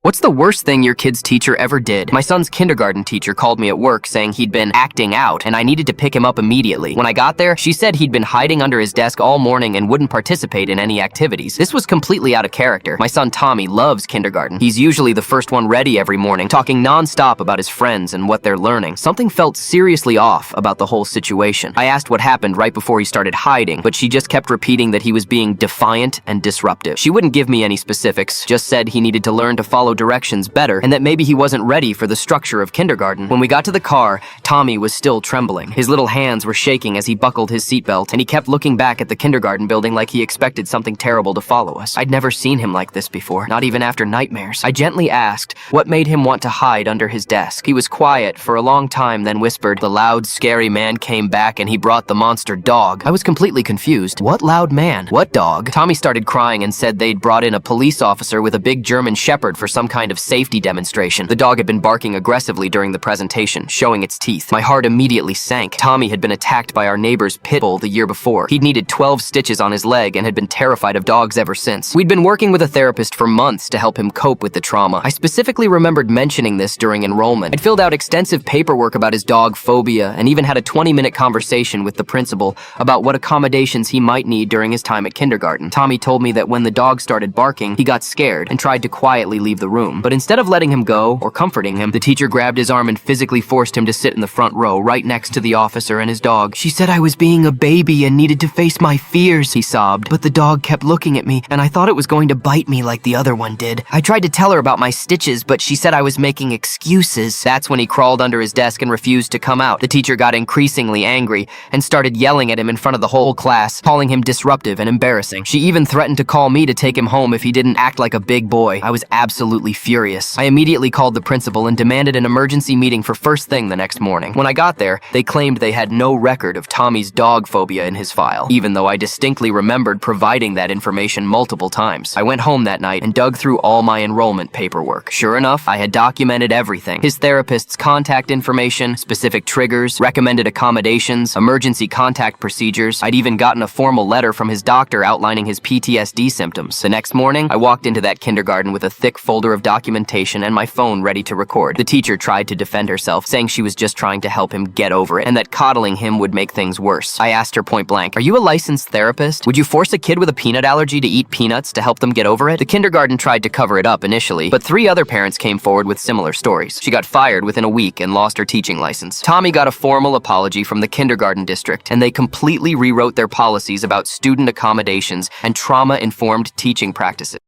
What's the worst thing your kid's teacher ever did? My son's kindergarten teacher called me at work saying he'd been acting out and I needed to pick him up immediately. When I got there, she said he'd been hiding under his desk all morning and wouldn't participate in any activities. This was completely out of character. My son Tommy loves kindergarten. He's usually the first one ready every morning, talking non-stop about his friends and what they're learning. Something felt seriously off about the whole situation. I asked what happened right before he started hiding, but she just kept repeating that he was being defiant and disruptive. She wouldn't give me any specifics, just said he needed to learn to follow directions better and that maybe he wasn't ready for the structure of kindergarten. When we got to the car, Tommy was still trembling. His little hands were shaking as he buckled his seatbelt, and he kept looking back at the kindergarten building like he expected something terrible to follow us. I'd never seen him like this before, not even after nightmares. I gently asked what made him want to hide under his desk. He was quiet for a long time, then whispered, "The loud, scary man came back and he brought the monster dog." I was completely confused. What loud man? What dog? Tommy started crying and said they'd brought in a police officer with a big German shepherd for some kind of safety demonstration. The dog had been barking aggressively during the presentation, showing its teeth. My heart immediately sank. Tommy had been attacked by our neighbor's pit bull the year before. He'd needed 12 stitches on his leg and had been terrified of dogs ever since. We'd been working with a therapist for months to help him cope with the trauma. I specifically remembered mentioning this during enrollment. I'd filled out extensive paperwork about his dog phobia and even had a 20-minute conversation with the principal about what accommodations he might need during his time at kindergarten. Tommy told me that when the dog started barking, he got scared and tried to quietly leave the room. But instead of letting him go or comforting him, the teacher grabbed his arm and physically forced him to sit in the front row right next to the officer and his dog. "She said I was being a baby and needed to face my fears," he sobbed. "But the dog kept looking at me and I thought it was going to bite me like the other one did. I tried to tell her about my stitches, but she said I was making excuses." That's when he crawled under his desk and refused to come out. The teacher got increasingly angry and started yelling at him in front of the whole class, calling him disruptive and embarrassing. She even threatened to call me to take him home if he didn't act like a big boy. I was absolutely furious. I immediately called the principal and demanded an emergency meeting for first thing the next morning. When I got there, they claimed they had no record of Tommy's dog phobia in his file, even though I distinctly remembered providing that information multiple times. I went home that night and dug through all my enrollment paperwork. Sure enough, I had documented everything. His therapist's contact information, specific triggers, recommended accommodations, emergency contact procedures. I'd even gotten a formal letter from his doctor outlining his PTSD symptoms. The next morning, I walked into that kindergarten with a thick folder of documentation and my phone ready to record. The teacher tried to defend herself, saying she was just trying to help him get over it and that coddling him would make things worse. I asked her point blank, "Are you a licensed therapist? Would you force a kid with a peanut allergy to eat peanuts to help them get over it?" The kindergarten tried to cover it up initially, but 3 other parents came forward with similar stories. She got fired within a week and lost her teaching license. Tommy got a formal apology from the kindergarten district, and they completely rewrote their policies about student accommodations and trauma-informed teaching practices.